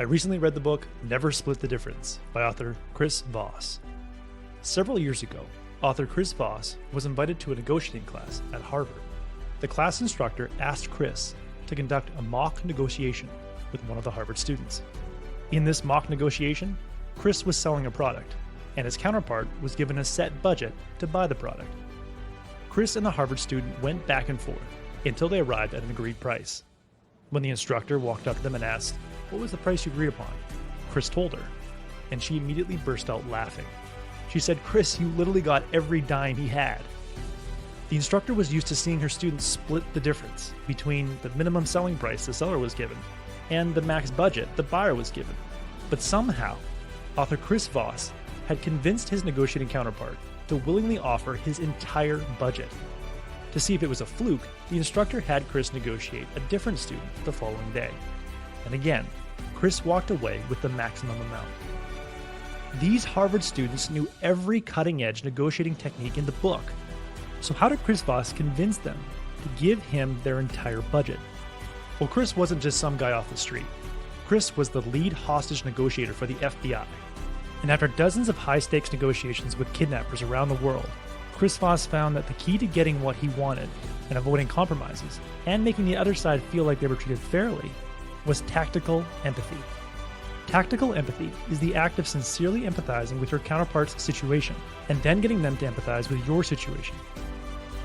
recently read the book Never Split the Difference by author Chris Voss. Several years ago, author Chris Voss was invited to a negotiating class at Harvard. The class instructor asked Chris to conduct a mock negotiation with one of the Harvard students. In this mock negotiation, Chris was selling a product, and his counterpart was given a set budget to buy the product. Chris and the Harvard student went back and forth until they arrived at an agreed price. When the instructor walked up to them and asked, "What was the price you agreed upon?" Chris told her, and she immediately burst out laughing. She said, "Chris, you literally got every dime he had." The instructor was used to seeing her students split the difference between the minimum selling price the seller was given and the max budget the buyer was given. But somehow, author Chris Voss had convinced his negotiating counterpart to willingly offer his entire budget. To see if it was a fluke, the instructor had Chris negotiate a different student the following day. And again, Chris walked away with the maximum amount. These Harvard students knew every cutting-edge negotiating technique in the book. So how did Chris Voss convince them to give him their entire budget? Well, Chris wasn't just some guy off the street. Chris was the lead hostage negotiator for the FBI. And after dozens of high-stakes negotiations with kidnappers around the world, Chris Voss found that the key to getting what he wanted and avoiding compromises and making the other side feel like they were treated fairly was tactical empathy. Tactical empathy is the act of sincerely empathizing with your counterpart's situation and then getting them to empathize with your situation.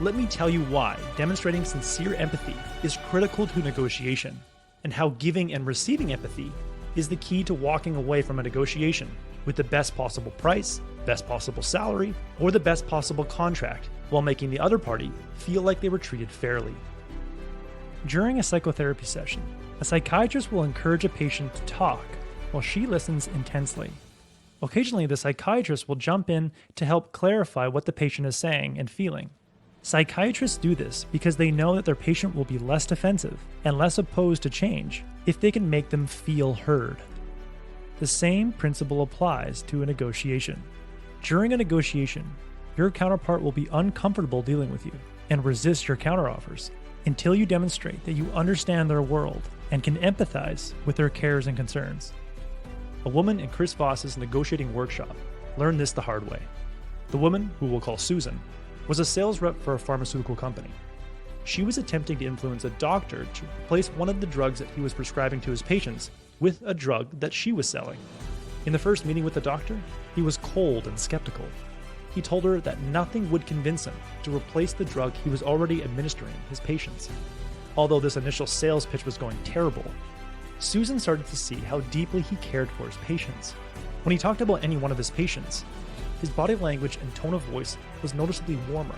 Let me tell you why demonstrating sincere empathy is critical to negotiation, and how giving and receiving empathy is the key to walking away from a negotiation with the best possible price, best possible salary, or the best possible contract, while making the other party feel like they were treated fairly. During a psychotherapy session, a psychiatrist will encourage a patient to talk while she listens intensely. Occasionally, the psychiatrist will jump in to help clarify what the patient is saying and feeling. Psychiatrists do this because they know that their patient will be less defensive and less opposed to change if they can make them feel heard. The same principle applies to a negotiation. During a negotiation, your counterpart will be uncomfortable dealing with you and resist your counteroffers until you demonstrate that you understand their world and can empathize with their cares and concerns. A woman in Chris Voss's negotiating workshop learned this the hard way. The woman, who we'll call Susan, was a sales rep for a pharmaceutical company. She was attempting to influence a doctor to replace one of the drugs that he was prescribing to his patients with a drug that she was selling. In the first meeting with the doctor, he was cold and skeptical. He told her that nothing would convince him to replace the drug he was already administering his patients. Although this initial sales pitch was going terrible, Susan started to see how deeply he cared for his patients. When he talked about any one of his patients, his body language and tone of voice was noticeably warmer.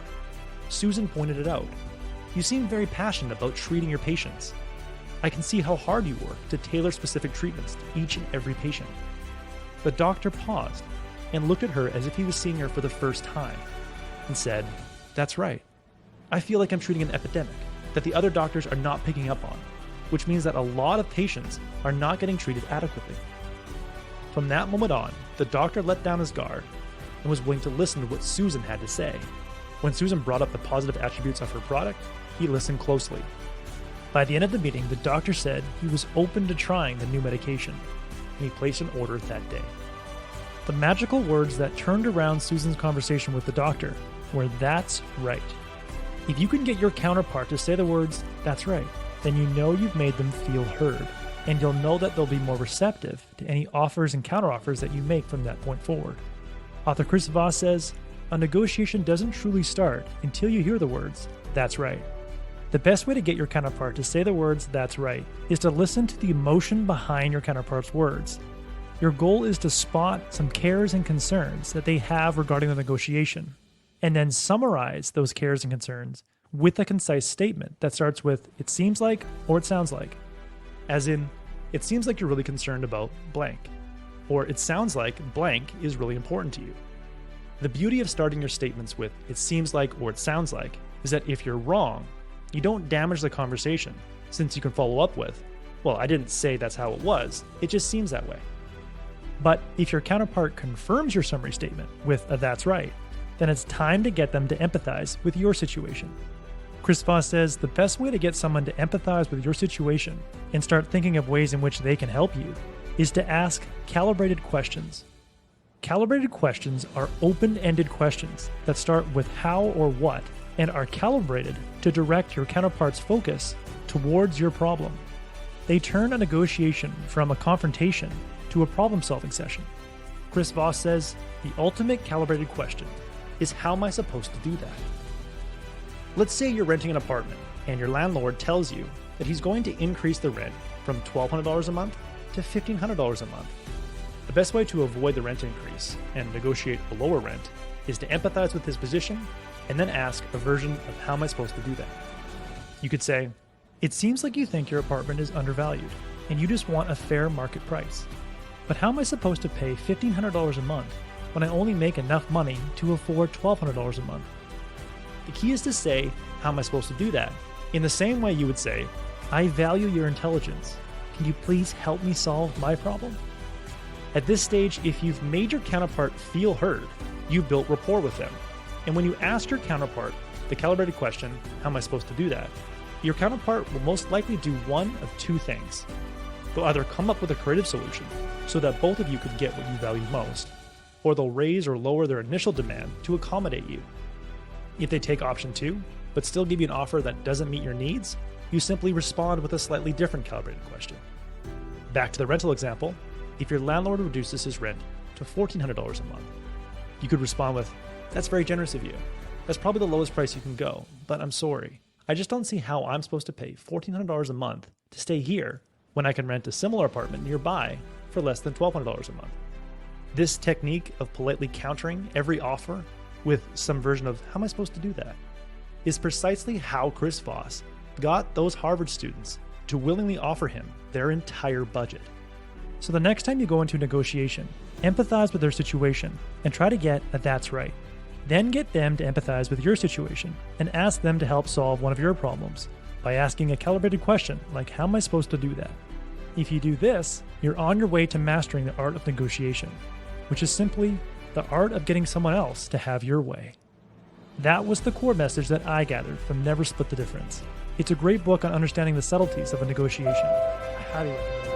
Susan pointed it out. "You seem very passionate about treating your patients. I can see how hard you work to tailor specific treatments to each and every patient." The doctor paused and looked at her as if he was seeing her for the first time and said, "That's right. I feel like I'm treating an epidemic that the other doctors are not picking up on, which means that a lot of patients are not getting treated adequately." From that moment on, the doctor let down his guard and was willing to listen to what Susan had to say. When Susan brought up the positive attributes of her product, he listened closely. By the end of the meeting, the doctor said he was open to trying the new medication, and he placed an order that day. The magical words that turned around Susan's conversation with the doctor were, "That's right." If you can get your counterpart to say the words, "That's right," then you know you've made them feel heard, and you'll know that they'll be more receptive to any offers and counteroffers that you make from that point forward. Author Chris Voss says, "A negotiation doesn't truly start until you hear the words, 'That's right.' The best way to get your counterpart to say the words, 'That's right,' is to listen to the emotion behind your counterpart's words. Your goal is to spot some cares and concerns that they have regarding the negotiation, and then summarize those cares and concerns with a concise statement that starts with, 'It seems like,' or 'It sounds like.' As in, it seems like you're really concerned about blank, or it sounds like blank is really important to you." The beauty of starting your statements with, "It seems like," or "It sounds like," is that if you're wrong, you don't damage the conversation, since you can follow up with, "Well, I didn't say that's how it was, it just seems that way." But if your counterpart confirms your summary statement with a "That's right," then it's time to get them to empathize with your situation. Chris Voss says the best way to get someone to empathize with your situation and start thinking of ways in which they can help you is to ask calibrated questions. Calibrated questions are open-ended questions that start with how or what and are calibrated to direct your counterpart's focus towards your problem. They turn a negotiation from a confrontation to a problem-solving session. Chris Voss says, the ultimate calibrated question is, how am I supposed to do that? Let's say you're renting an apartment and your landlord tells you that he's going to increase the rent from $1,200 a month to $1,500 a month. The best way to avoid the rent increase and negotiate a lower rent is to empathize with his position and then ask a version of how am I supposed to do that. You could say, it seems like you think your apartment is undervalued and you just want a fair market price. But how am I supposed to pay $1,500 a month when I only make enough money to afford $1,200 a month? The key is to say, how am I supposed to do that? In the same way you would say, I value your intelligence. Can you please help me solve my problem? At this stage, if you've made your counterpart feel heard, you've built rapport with them. And when you ask your counterpart the calibrated question, how am I supposed to do that? Your counterpart will most likely do one of two things. They'll either come up with a creative solution so that both of you could get what you value most, or they'll raise or lower their initial demand to accommodate you. If they take option 2, but still give you an offer that doesn't meet your needs, you simply respond with a slightly different calibrated question. Back to the rental example, if your landlord reduces his rent to $1,400 a month, you could respond with, that's very generous of you. That's probably the lowest price you can go, but I'm sorry. I just don't see how I'm supposed to pay $1,400 a month to stay here when I can rent a similar apartment nearby for less than $1,200 a month. This technique of politely countering every offer with some version of how am I supposed to do that is precisely how Chris Voss got those Harvard students to willingly offer him their entire budget. So the next time you go into a negotiation, empathize with their situation and try to get a that's right. Then get them to empathize with your situation and ask them to help solve one of your problems by asking a calibrated question like, how am I supposed to do that? If you do this, you're on your way to mastering the art of negotiation, which is simply the art of getting someone else to have your way. That was the core message that I gathered from Never Split the Difference. It's a great book on understanding the subtleties of a negotiation. I highly recommend it.